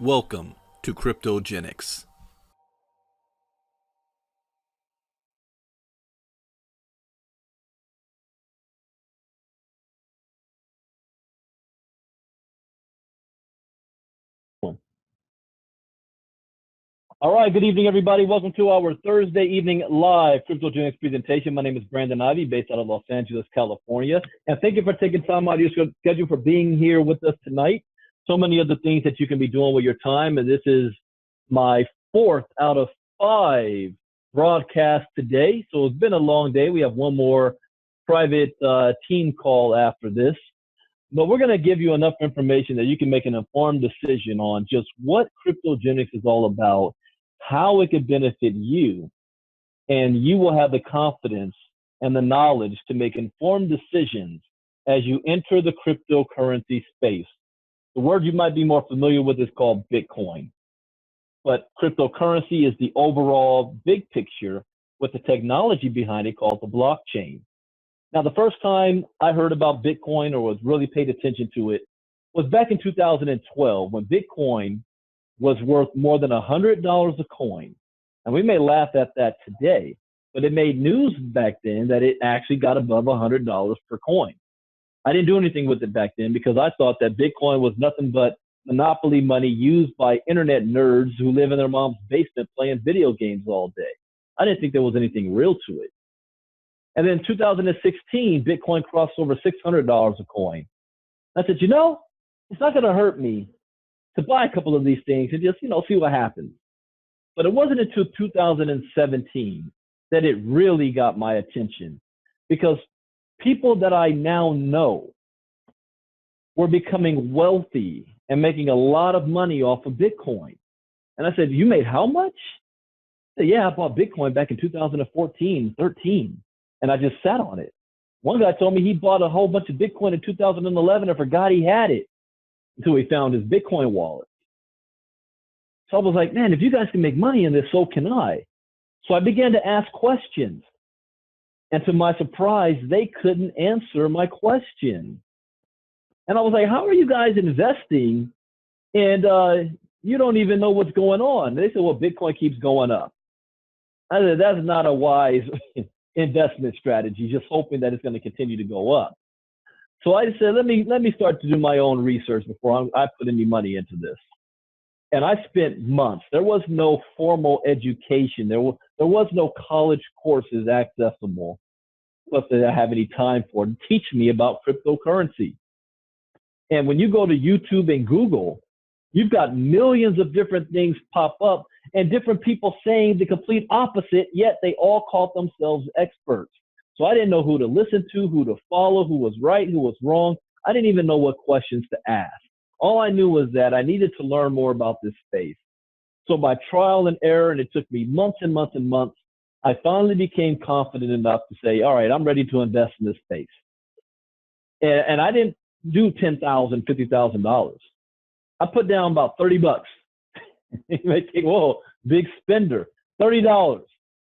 Welcome to Kryptogenex. All right, good evening, everybody. Welcome to our Thursday evening live Kryptogenex presentation. My name is Brandon Ivy, based out of Los Angeles, California. And thank you for taking time out of your schedule for being here with us tonight. So many other things that you can be doing with your time. And this is my fourth out of 5 broadcasts today. So it's been a long day. We have one more private team call after this. But we're going to give you enough information that you can make an informed decision on just what Kryptogenex is all about, how it could benefit you, and you will have the confidence and the knowledge to make informed decisions as you enter the cryptocurrency space. The word you might be more familiar with is called Bitcoin, but cryptocurrency is the overall big picture with the technology behind it called the blockchain. Now, the first time I heard about Bitcoin or was really paid attention to it was back in 2012 when Bitcoin was worth more than $100 a coin. And we may laugh at that today, but it made news back then that it actually got above $100 per coin. I didn't do anything with it back then because I thought that Bitcoin was nothing but monopoly money used by internet nerds who live in their mom's basement playing video games all day. I didn't think there was anything real to it. And then in 2016, Bitcoin crossed over $600 a coin. I said, it's not going to hurt me to buy a couple of these things and just, see what happens. But it wasn't until 2017 that it really got my attention because people that I now know were becoming wealthy and making a lot of money off of Bitcoin. And I said, you made how much? I said, yeah, I bought Bitcoin back in 2014, 13. And I just sat on it. One guy told me he bought a whole bunch of Bitcoin in 2011 and forgot he had it until he found his Bitcoin wallet. So I was like, man, if you guys can make money in this, so can I. So I began to ask questions. And to my surprise, they couldn't answer my question. And I was like, how are you guys investing and you don't even know what's going on? They said, well, Bitcoin keeps going up. I said, that's not a wise investment strategy, just hoping that it's going to continue to go up. So I said, let me start to do my own research before I put any money into this. And I spent months. There was no formal education. There was no college courses accessible, plus that I have any time for to teach me about cryptocurrency. And when you go to YouTube and Google, you've got millions of different things pop up and different people saying the complete opposite, yet they all call themselves experts. So I didn't know who to listen to, who to follow, who was right, who was wrong. I didn't even know what questions to ask. All I knew was that I needed to learn more about this space. So by trial and error, and it took me months and months and months, I finally became confident enough to say, all right, I'm ready to invest in this space. And I didn't do $10,000, $50,000. I put down about 30 bucks. You may think, whoa, big spender, $30.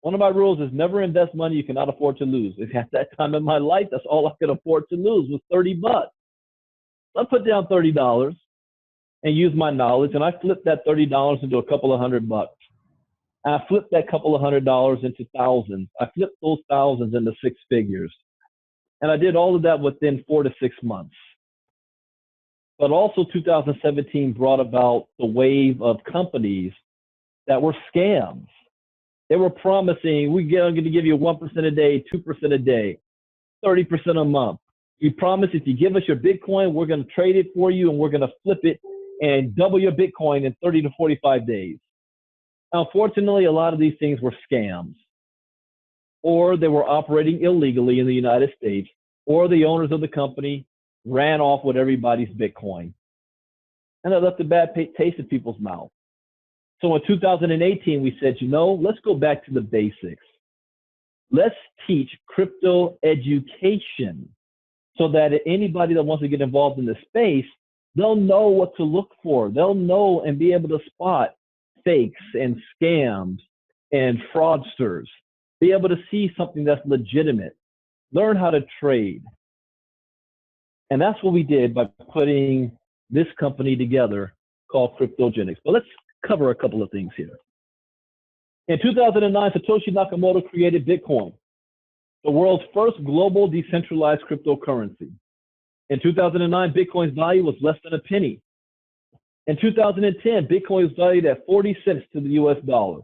One of my rules is never invest money you cannot afford to lose. At that time in my life, that's all I could afford to lose was 30 bucks. So I put down $30 and used my knowledge, and I flipped that $30 into a couple of $100 bucks. And I flipped that couple of $100 into thousands. I flipped those thousands into 6 figures. And I did all of that within 4 to 6 months. But also 2017 brought about the wave of companies that were scams. They were promising, we're going to give you 1% a day, 2% a day, 30% a month. We promise if you give us your Bitcoin, we're going to trade it for you and we're going to flip it and double your Bitcoin in 30 to 45 days. Unfortunately, a lot of these things were scams, or they were operating illegally in the United States, or the owners of the company ran off with everybody's Bitcoin. And that left a bad taste in people's mouth. So in 2018, we said, let's go back to the basics. Let's teach crypto education so that anybody that wants to get involved in this space, they'll know what to look for. They'll know and be able to spot fakes and scams and fraudsters, be able to see something that's legitimate, learn how to trade. And that's what we did by putting this company together called Kryptogenex. But let's cover a couple of things here. In 2009, Satoshi Nakamoto created Bitcoin, the world's first global decentralized cryptocurrency. In 2009, Bitcoin's value was less than a penny. In 2010, Bitcoin was valued at 40 cents to the US dollar.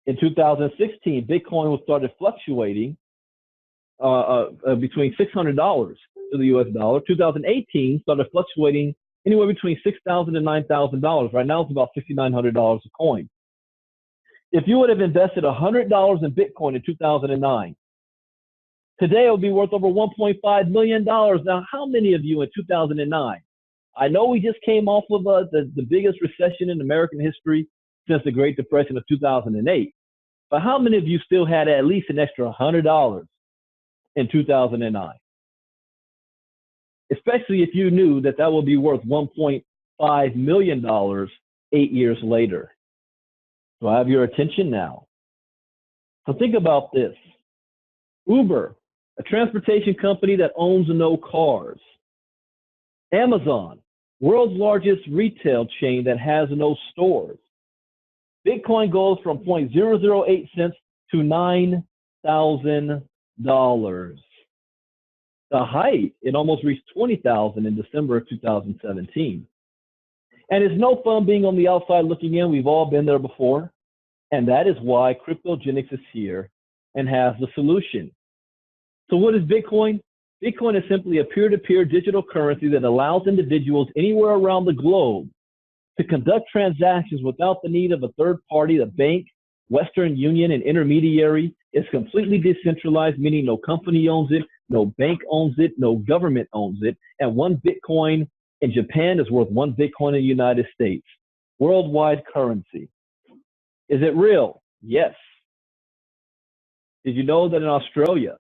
In 2016, Bitcoin was started fluctuating between $600 to the US dollar. 2018 started fluctuating anywhere between $6,000 and $9,000. Right now, it's about $5,900 a coin. If you would have invested $100 in Bitcoin in 2009, today it would be worth over $1.5 million. Now, how many of you in 2009? I know we just came off of the biggest recession in American history since the Great Depression of 2008. But how many of you still had at least an extra $100 in 2009? Especially if you knew that that would be worth $1.5 million 8 years later. So I have your attention now. So think about this. Uber, a transportation company that owns no cars. Amazon, world's largest retail chain that has no stores. Bitcoin goes from 0.008 cents to $9,000. The height, it almost reached 20,000 in December of 2017. And it's no fun being on the outside looking in. We've all been there before. And that is why Kryptogenex is here and has the solution. So what is Bitcoin? Bitcoin is simply a peer-to-peer digital currency that allows individuals anywhere around the globe to conduct transactions without the need of a third party, the bank, Western Union, and intermediary. It's completely decentralized, meaning no company owns it, no bank owns it, no government owns it. And one Bitcoin in Japan is worth one Bitcoin in the United States. Worldwide currency. Is it real? Yes. Did you know that in Australia,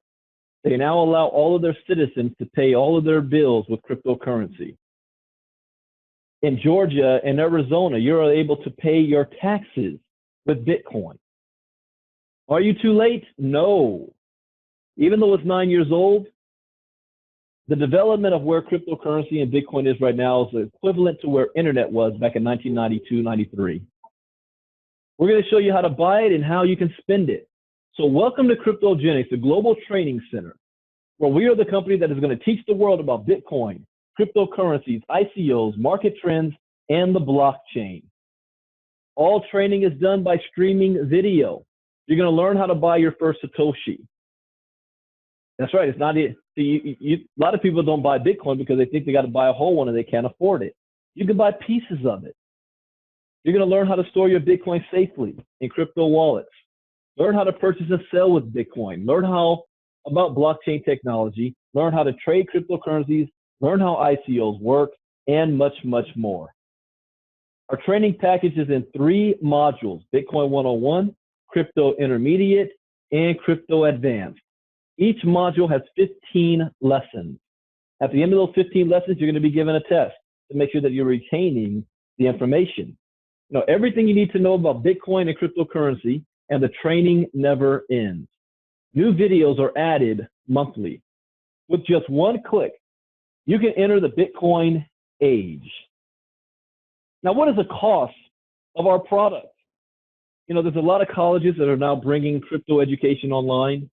they now allow all of their citizens to pay all of their bills with cryptocurrency? In Georgia and Arizona, you're able to pay your taxes with Bitcoin. Are you too late? No. Even though it's 9 years old, the development of where cryptocurrency and Bitcoin is right now is equivalent to where internet was back in 1992, 93. We're going to show you how to buy it and how you can spend it. So welcome to Kryptogenex, the global training center, where we are the company that is going to teach the world about Bitcoin, cryptocurrencies, ICOs, market trends, and the blockchain. All training is done by streaming video. You're going to learn how to buy your first Satoshi. That's right. It's not it. See, a lot of people don't buy Bitcoin because they think they got to buy a whole one and they can't afford it. You can buy pieces of it. You're going to learn how to store your Bitcoin safely in crypto wallets. Learn how to purchase and sell with Bitcoin. Learn how about blockchain technology. Learn how to trade cryptocurrencies. Learn how ICOs work, and much, much more. Our training package is in 3 modules: Bitcoin 101, Crypto Intermediate, and Crypto Advanced. Each module has 15 lessons. At the end of those 15 lessons, you're going to be given a test to make sure that you're retaining the information. You know, everything you need to know about Bitcoin and cryptocurrency, and the training never ends. New videos are added monthly. With just one click, you can enter the Bitcoin age. Now, what is the cost of our product? You know, there's a lot of colleges that are now bringing crypto education online.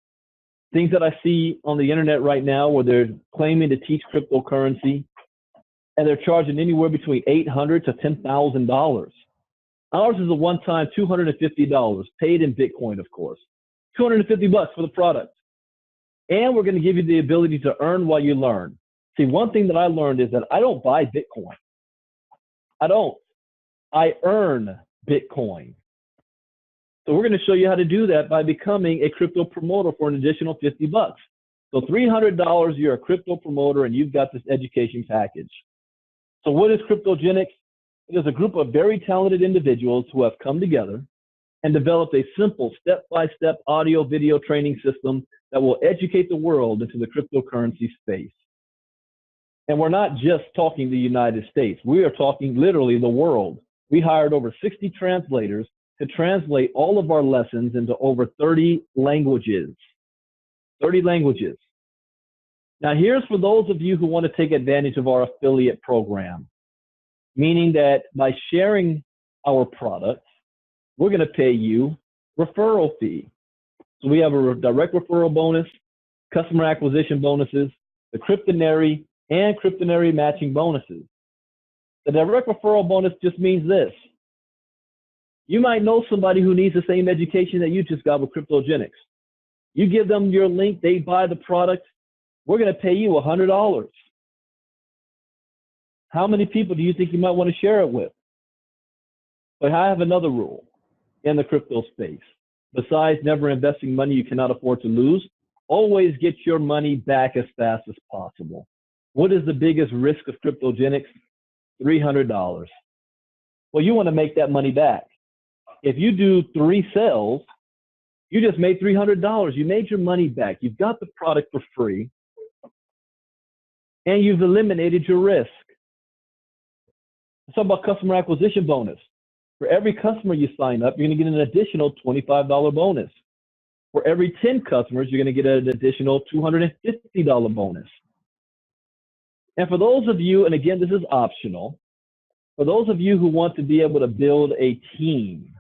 Things that I see on the internet right now where they're claiming to teach cryptocurrency, and they're charging anywhere between $800 to $10,000. Ours is a one-time $250, paid in Bitcoin, of course. $250 for the product. And we're going to give you the ability to earn while you learn. See, one thing that I learned is that I don't buy Bitcoin. I don't. I earn Bitcoin. So we're going to show you how to do that by becoming a crypto promoter for an additional $50. So $300, you're a crypto promoter, and you've got this education package. So what is Kryptogenex? It is a group of very talented individuals who have come together and developed a simple step-by-step audio-video training system that will educate the world into the cryptocurrency space. And we're not just talking the United States. We are talking literally the world. We hired over 60 translators to translate all of our lessons into over 30 languages. 30 languages. Now, here's for those of you who want to take advantage of our affiliate program. meaning that by sharing our products, we're going to pay you referral fee. So we have a direct referral bonus, customer acquisition bonuses, the Kryptonary and Kryptonary matching bonuses. The direct referral bonus just means this. You might know somebody who needs the same education that you just got with Kryptogenex. You give them your link, they buy the product, we're going to pay you $100. How many people do you think you might want to share it with? But I have another rule in the crypto space. Besides never investing money you cannot afford to lose, always get your money back as fast as possible. What is the biggest risk of Kryptogenex? $300. Well, you want to make that money back. If you do 3 sales, you just made $300. You made your money back. You've got the product for free, and you've eliminated your risk. Let's talk about customer acquisition bonus. For every customer you sign up, you're going to get an additional $25 bonus. For every 10 customers, you're going to get an additional $250 bonus. And for those of you, and again, this is optional, for those of you who want to be able to build a team,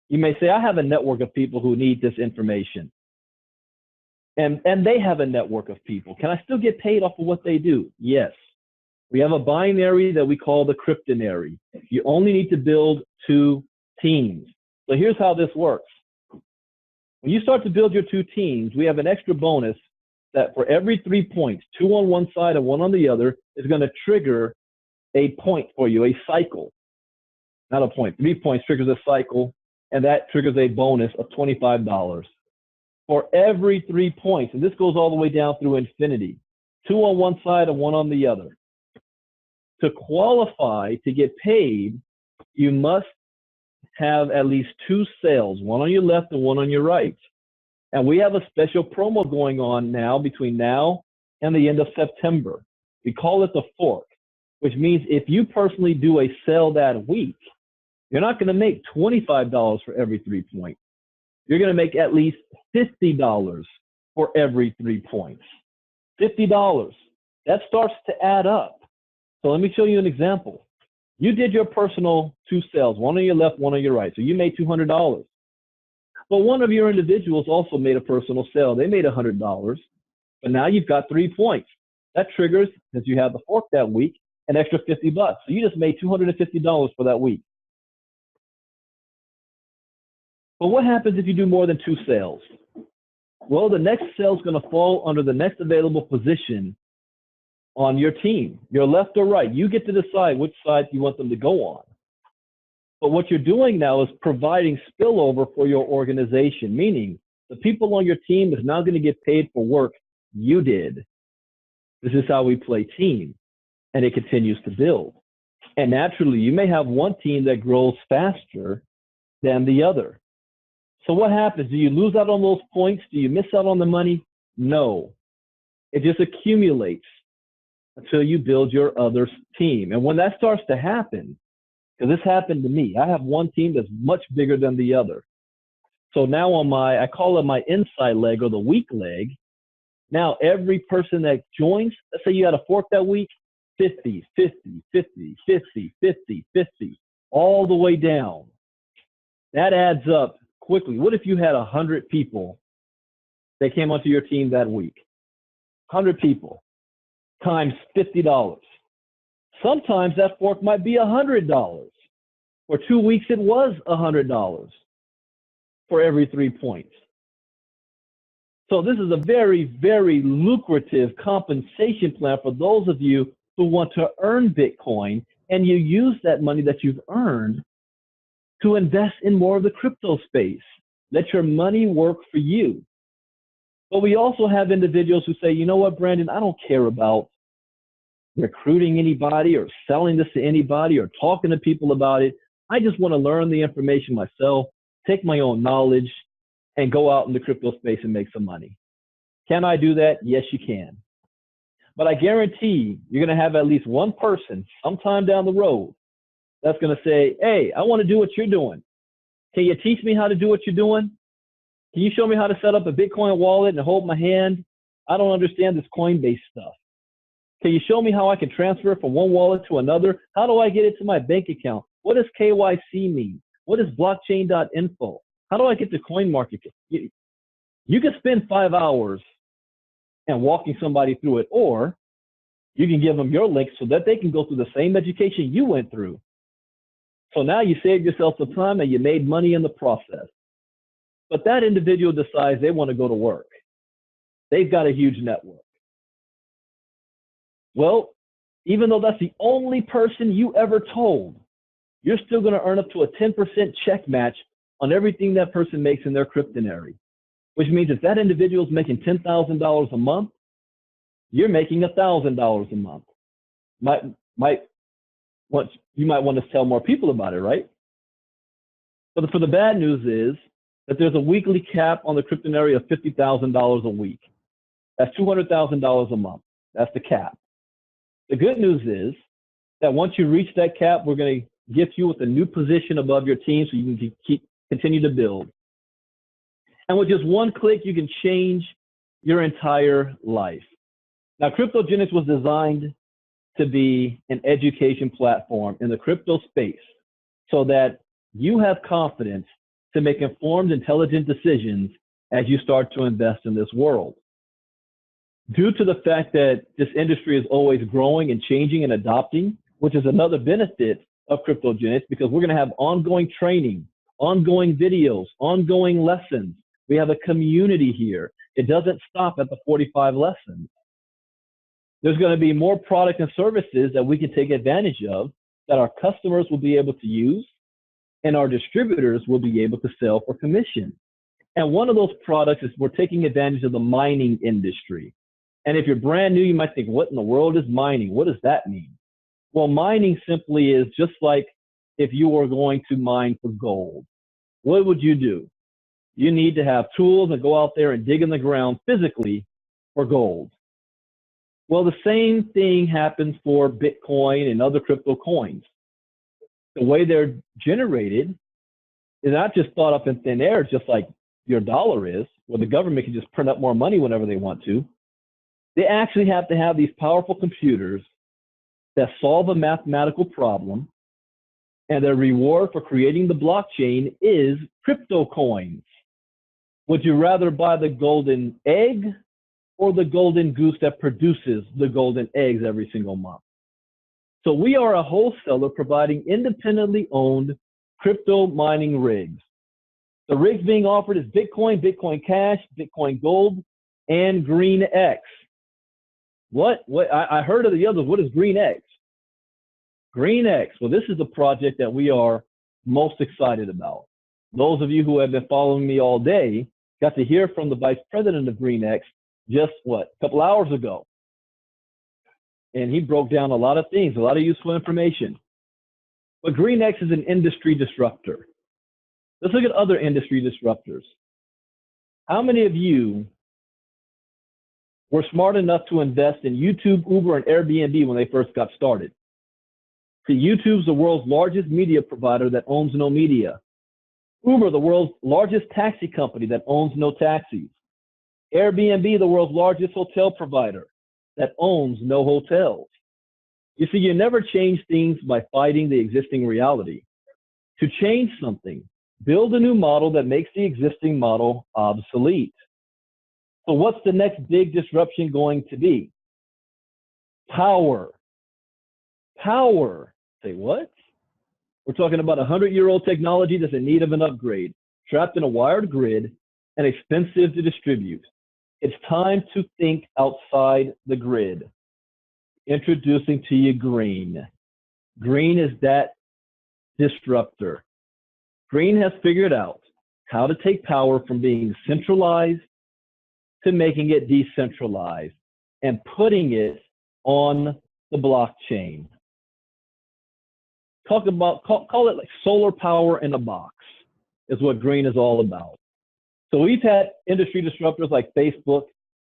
you may say, I have a network of people who need this information. And they have a network of people. Can I still get paid off of what they do? Yes. We have a binary that we call the Kryptonary. You only need to build 2 teams. So here's how this works. When you start to build your 2 teams, we have an extra bonus that for every 3 points, 2 on one side and 1 on the other, is going to trigger a point for you, a cycle. Not a point, 3 points triggers a cycle, and that triggers a bonus of $25. For every 3 points, and this goes all the way down through infinity, 2 on one side and 1 on the other. To qualify to get paid, you must have at least 2 sales, 1 on your left and 1 on your right. And we have a special promo going on now between now and the end of September. We call it the fork, which means if you personally do a sale that week, you're not going to make $25 for every 3 points. You're going to make at least $50 for every 3 points. $50. That starts to add up. So let me show you an example. You did your personal 2 sales, 1 on your left, 1 on your right. So you made $200. But one of your individuals also made a personal sale. They made $100. But now you've got 3 points. That triggers, because you have the fork that week, an extra $50. So you just made $250 for that week. But what happens if you do more than 2 sales? Well, the next sale is going to fall under the next available position on your team, your left or right. You get to decide which side you want them to go on. But what you're doing now is providing spillover for your organization, meaning the people on your team is now going to get paid for work you did. This is how we play team, and it continues to build. And naturally, you may have one team that grows faster than the other. So what happens? Do you lose out on those points? Do you miss out on the money? No. It just accumulates until you build your other team. And when that starts to happen, because this happened to me, I have one team that's much bigger than the other. So now on my, I call it my inside leg or the weak leg. Now every person that joins, let's say you had a fork that week, 50, 50, 50, 50, 50, 50, all the way down. That adds up quickly. What if you had 100 people that came onto your team that week? 100 people times $50. Sometimes that fork might be $100. For 2 weeks, it was $100 for every 3 points. So this is a very, very lucrative compensation plan for those of you who want to earn Bitcoin, and you use that money that you've earned to invest in more of the crypto space. Let your money work for you. But we also have individuals who say, you know what, Brandon, I don't care about recruiting anybody or selling this to anybody or talking to people about it. I just want to learn the information myself, take my own knowledge, and go out in the crypto space and make some money. Can I do that? Yes, you can. But I guarantee you're going to have at least one person sometime down the road that's going to say, hey, I want to do what you're doing. Can you teach me how to do what you're doing? Can you show me how to set up a Bitcoin wallet and hold my hand? I don't understand this Coinbase stuff. Can you show me how I can transfer it from one wallet to another? How do I get it to my bank account? What does KYC mean? What is blockchain.info? How do I get to CoinMarket? You can spend 5 hours and walking somebody through it, or you can give them your link so that they can go through the same education you went through. So now you saved yourself some time and you made money in the process. But that individual decides they want to go to work. They've got a huge network. Well, even though that's the only person you ever told, you're still going to earn up to a 10% check match on everything that person makes in their Kryptonary, which means if that individual is making $10,000 a month, you're making $1,000 a month. You might want to tell more people about it, right? But for the bad news is that there's a weekly cap on the Kryptonary of $50,000 a week. That's $200,000 a month. That's the cap. The good news is that once you reach that cap, we're going to gift you with a new position above your team so you can continue to build. And with just one click, you can change your entire life. Now, Kryptogenex was designed to be an education platform in the crypto space so that you have confidence to make informed, intelligent decisions as you start to invest in this world. Due to the fact that this industry is always growing and changing and adopting, which is another benefit of Kryptogenex, because we're going to have ongoing training, ongoing videos, ongoing lessons. We have a community here. It doesn't stop at the 45 lessons. There's going to be more product and services that we can take advantage of that our customers will be able to use and our distributors will be able to sell for commission. And one of those products is we're taking advantage of the mining industry. And if you're brand new, you might think, what in the world is mining? What does that mean? Well, mining simply is just like if you were going to mine for gold. What would you do? You need to have tools and go out there and dig in the ground physically for gold. Well, the same thing happens for Bitcoin and other crypto coins. The way they're generated is not just thought up in thin air, just like your dollar is, where the government can just print up more money whenever they want to. They actually have to have these powerful computers that solve a mathematical problem, and their reward for creating the blockchain is crypto coins. Would you rather buy the golden egg or the golden goose that produces the golden eggs every single month? So we are a wholesaler providing independently owned crypto mining rigs. The rigs being offered is Bitcoin, Bitcoin Cash, Bitcoin Gold, and Green X. What? I heard of the others. What is Green X? Green X. Well, this is the project that we are most excited about. Those of you who have been following me all day got to hear from the vice president of Green X just a couple hours ago. And he broke down a lot of things, a lot of useful information. But Green X is an industry disruptor. Let's look at other industry disruptors. How many of you were smart enough to invest in YouTube, Uber, and Airbnb when they first got started? See, YouTube's the world's largest media provider that owns no media. Uber, the world's largest taxi company that owns no taxis. Airbnb, the world's largest hotel provider that owns no hotels. You see, you never change things by fighting the existing reality. To change something, build a new model that makes the existing model obsolete. So what's the next big disruption going to be? Power. Power. Say what? We're talking about 100-year-old technology that's in need of an upgrade, trapped in a wired grid and expensive to distribute. It's time to think outside the grid. Introducing to you Green. Green is that disruptor. Green has figured out how to take power from being centralized to making it decentralized and putting it on the blockchain. Call it like solar power in a box is what Green is all about. So we've had industry disruptors like Facebook,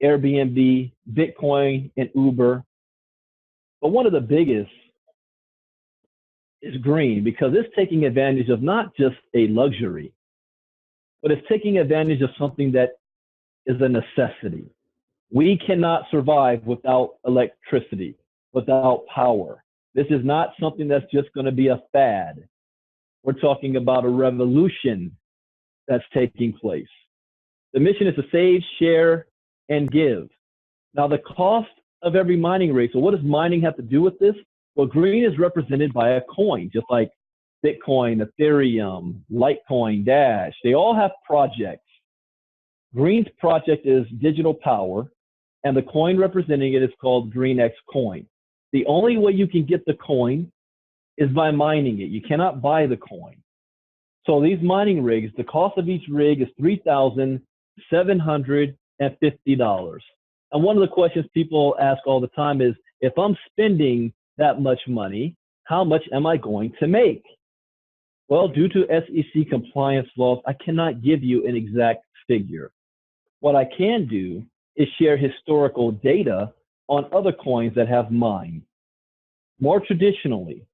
Airbnb, Bitcoin, and Uber. But one of the biggest is Green, because it's taking advantage of not just a luxury, but it's taking advantage of something that is a necessity. We cannot survive without electricity, without power. This is not something that's just going to be a fad. We're talking about a revolution that's taking place. The mission is to save, share, and give. Now, the cost of every mining rig. So what does mining have to do with this? Well, green is represented by a coin, just like Bitcoin, Ethereum, Litecoin, Dash. They all have projects. Green's project is digital power, and the coin representing it is called GreenX coin. The only way you can get the coin is by mining it. You cannot buy the coin. So these mining rigs, the cost of each rig is $3,750. And one of the questions people ask all the time is, if I'm spending that much money, how much am I going to make? Well, due to SEC compliance laws, I cannot give you an exact figure. What I can do is share historical data on other coins that have mined. More traditionally,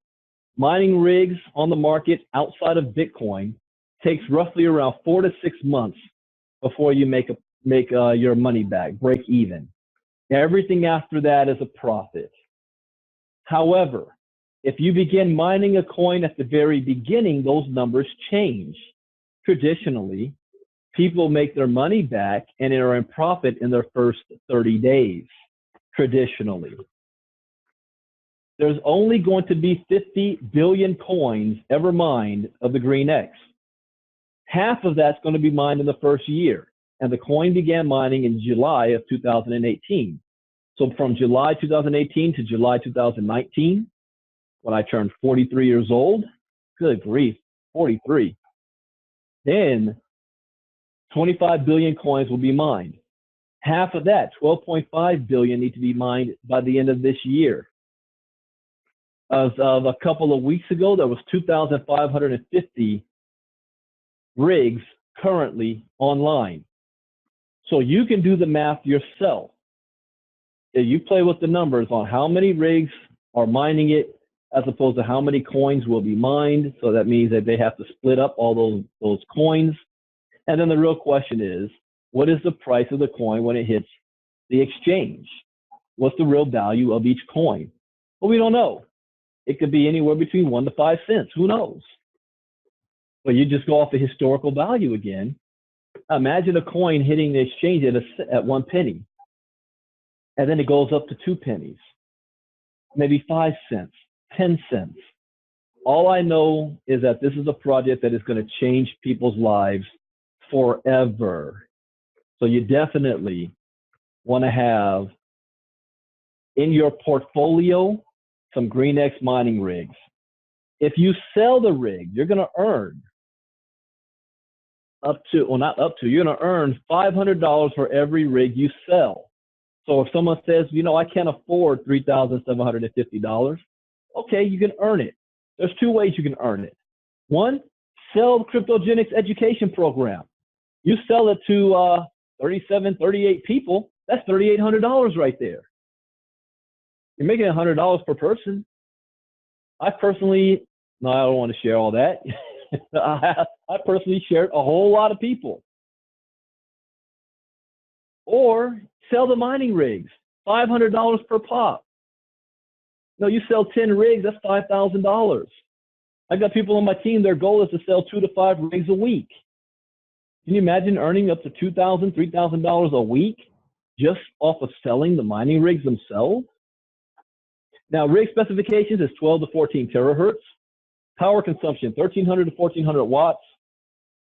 mining rigs on the market outside of Bitcoin takes roughly around 4 to 6 months before you make your money back, break even. Everything after that is a profit. However, if you begin mining a coin at the very beginning, those numbers change. Traditionally, people make their money back and are in profit in their first 30 days, traditionally. There's only going to be 50 billion coins ever mined of the GreenX. Half of that's going to be mined in the first year. And the coin began mining in July of 2018. So from July 2018 to July 2019, when I turned 43 years old, good grief, 43, then 25 billion coins will be mined. Half of that, 12.5 billion, need to be mined by the end of this year. As of a couple of weeks ago, there was 2,550 rigs currently online. So you can do the math yourself. If you play with the numbers on how many rigs are mining it, as opposed to how many coins will be mined. So that means that they have to split up all those coins. And then the real question is, what is the price of the coin when it hits the exchange? What's the real value of each coin? Well, we don't know. It could be anywhere between 1 to 5 cents. Who knows? But you just go off the historical value again. Imagine a coin hitting the exchange at 1 penny. And then it goes up to 2 pennies, maybe 5 cents, 10 cents. All I know is that this is a project that is going to change people's lives forever. So you definitely want to have in your portfolio some GreenX mining rigs. If you sell the rig, you're going to earn you're going to earn $500 for every rig you sell. So if someone says, I can't afford $3,750, okay, you can earn it. There's 2 ways you can earn it. One, sell the Kryptogenex education program. You sell it to 37, 38 people, that's $3,800 right there. You're making $100 per person. I don't want to share all that. I personally shared a whole lot of people. Or sell the mining rigs, $500 per pop. No, you sell 10 rigs, that's $5,000. I got people on my team, their goal is to sell 2 to 5 rigs a week. Can you imagine earning up to $2,000, $3,000 a week just off of selling the mining rigs themselves? Now, rig specifications is 12 to 14 terahertz. Power consumption, 1,300 to 1,400 watts.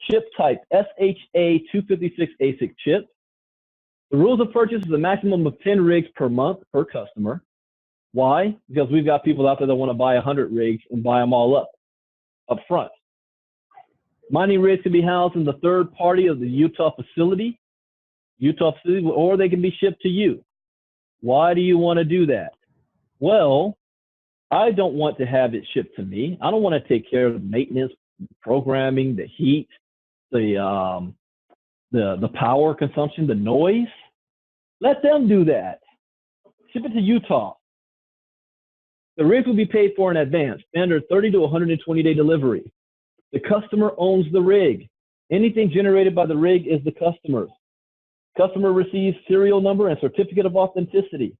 Chip type, SHA-256 ASIC chip. The rules of purchase is a maximum of 10 rigs per month per customer. Why? Because we've got people out there that want to buy 100 rigs and buy them all up front. Mining rigs can be housed in the third party of the Utah facility, or they can be shipped to you. Why do you want to do that? Well, I don't want to have it shipped to me. I don't want to take care of the maintenance, programming, the heat, the power consumption, the noise. Let them do that. Ship it to Utah. The rig will be paid for in advance, standard 30 to 120-day delivery. The customer owns the rig. Anything generated by the rig is the customer's. Customer receives serial number and certificate of authenticity.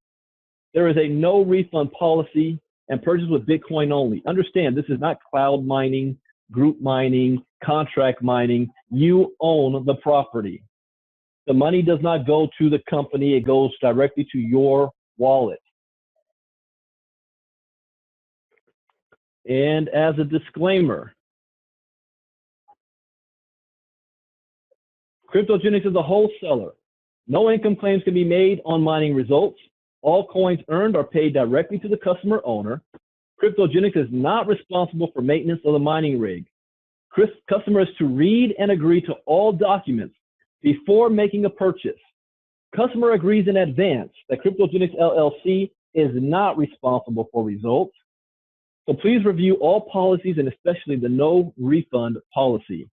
There is a no refund policy and purchase with Bitcoin only. Understand, this is not cloud mining, group mining, contract mining. You own the property. The money does not go to the company. It goes directly to your wallet. And as a disclaimer, Kryptogenex is a wholesaler. No income claims can be made on mining results. All coins earned are paid directly to the customer owner. Kryptogenex is not responsible for maintenance of the mining rig. Customer is to read and agree to all documents before making a purchase. Customer agrees in advance that Kryptogenex LLC is not responsible for results. So please review all policies and especially the no refund policy.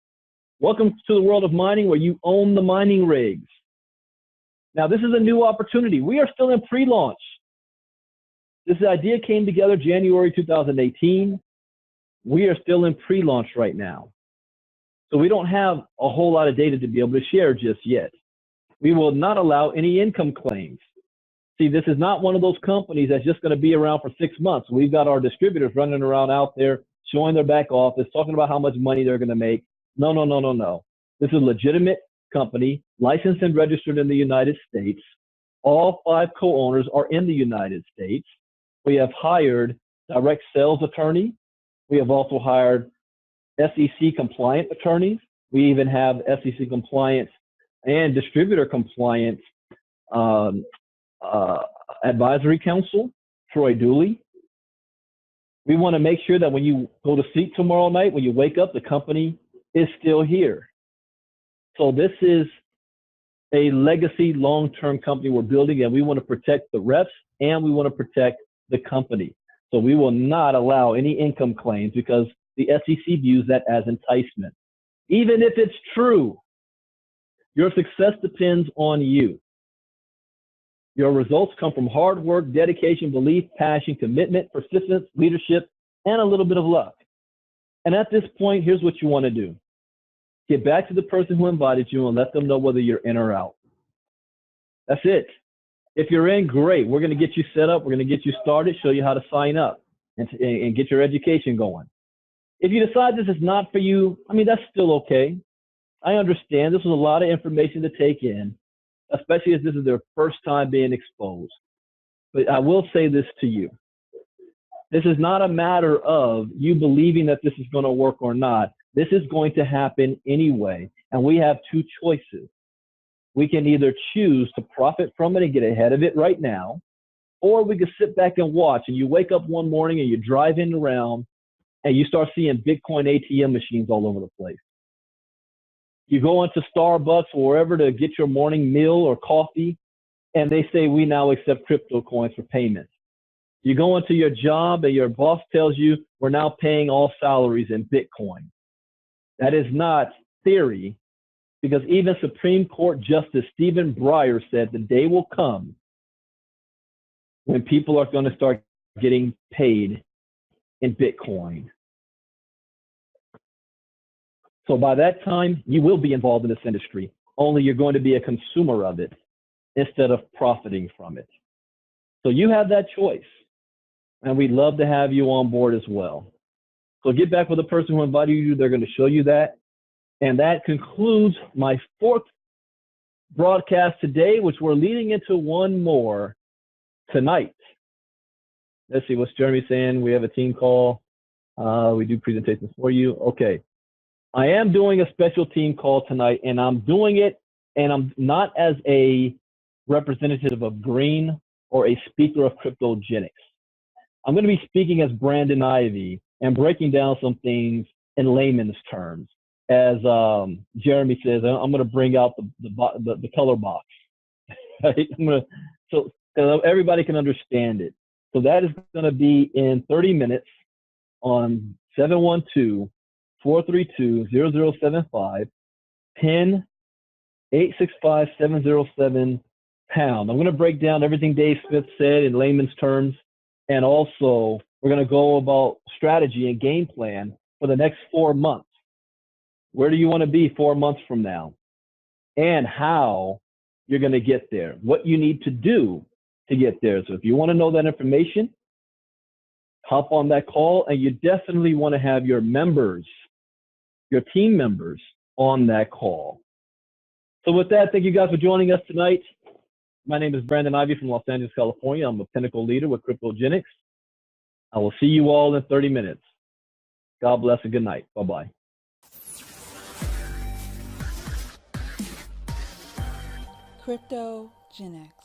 Welcome to the world of mining where you own the mining rigs. Now, this is a new opportunity. We are still in pre-launch. This idea came together January 2018. We are still in pre-launch right now. So we don't have a whole lot of data to be able to share just yet. We will not allow any income claims. See, this is not one of those companies that's just going to be around for 6 months. We've got our distributors running around out there showing their back office, talking about how much money they're going to make. No, no, no, no, no. This is a legitimate company, licensed and registered in the United States. All 5 co-owners are in the United States. We have hired direct sales attorney. We have also hired SEC compliant attorneys. We even have SEC compliant and distributor compliant advisory council, Troy Dooley. We want to make sure that when you go to sleep tomorrow night, when you wake up, the company is still here. So this is a legacy long-term company we're building, and we want to protect the reps and we want to protect the company. So we will not allow any income claims because the SEC views that as enticement. Even if it's true, your success depends on you. Your results come from hard work, dedication, belief, passion, commitment, persistence, leadership, and a little bit of luck. And at this point, here's what you want to do. Get back to the person who invited you and let them know whether you're in or out. That's it. If you're in, great. We're going to get you set up. We're going to get you started, show you how to sign up and get your education going. If you decide this is not for you, I mean, that's still okay. I understand this was a lot of information to take in, especially as this is their first time being exposed. But I will say this to you. This is not a matter of you believing that this is going to work or not. This is going to happen anyway. And we have 2 choices. We can either choose to profit from it and get ahead of it right now, or we can sit back and watch. And you wake up one morning and you're driving around and you start seeing Bitcoin ATM machines all over the place. You go into Starbucks or wherever to get your morning meal or coffee, and they say, we now accept crypto coins for payments. You go into your job and your boss tells you, we're now paying all salaries in Bitcoin. That is not theory, because even Supreme Court Justice Stephen Breyer said the day will come when people are going to start getting paid in Bitcoin. So by that time, you will be involved in this industry, only you're going to be a consumer of it instead of profiting from it. So you have that choice, and we'd love to have you on board as well. So get back with the person who invited you. They're going to show you that. And that concludes my 4th broadcast today, which we're leading into one more tonight. Let's see, what's Jeremy saying? We have a team call. We do presentations for you. Okay. I am doing a special team call tonight, and I'm doing it, and I'm not as a representative of Green or a speaker of Kryptogenex. I'm going to be speaking as Brandon Ivy and breaking down some things in layman's terms. As Jeremy says, I'm going to bring out the color box. Right? So everybody can understand it. So that is going to be in 30 minutes on 712-432-0075, PIN 865-707#. I'm going to break down everything Dave Smith said in layman's terms, and also we're going to go about strategy and game plan for the next 4 months. Where do you want to be 4 months from now? And how you're going to get there, what you need to do to get there. So if you want to know that information, hop on that call, and you definitely want to have your members, your team members on that call. So with that, thank you guys for joining us tonight. My name is Brandon Ivy from Los Angeles, California. I'm a Pinnacle leader with Kryptogenex. I will see you all in 30 minutes. God bless and good night. Bye-bye. Kryptogenex.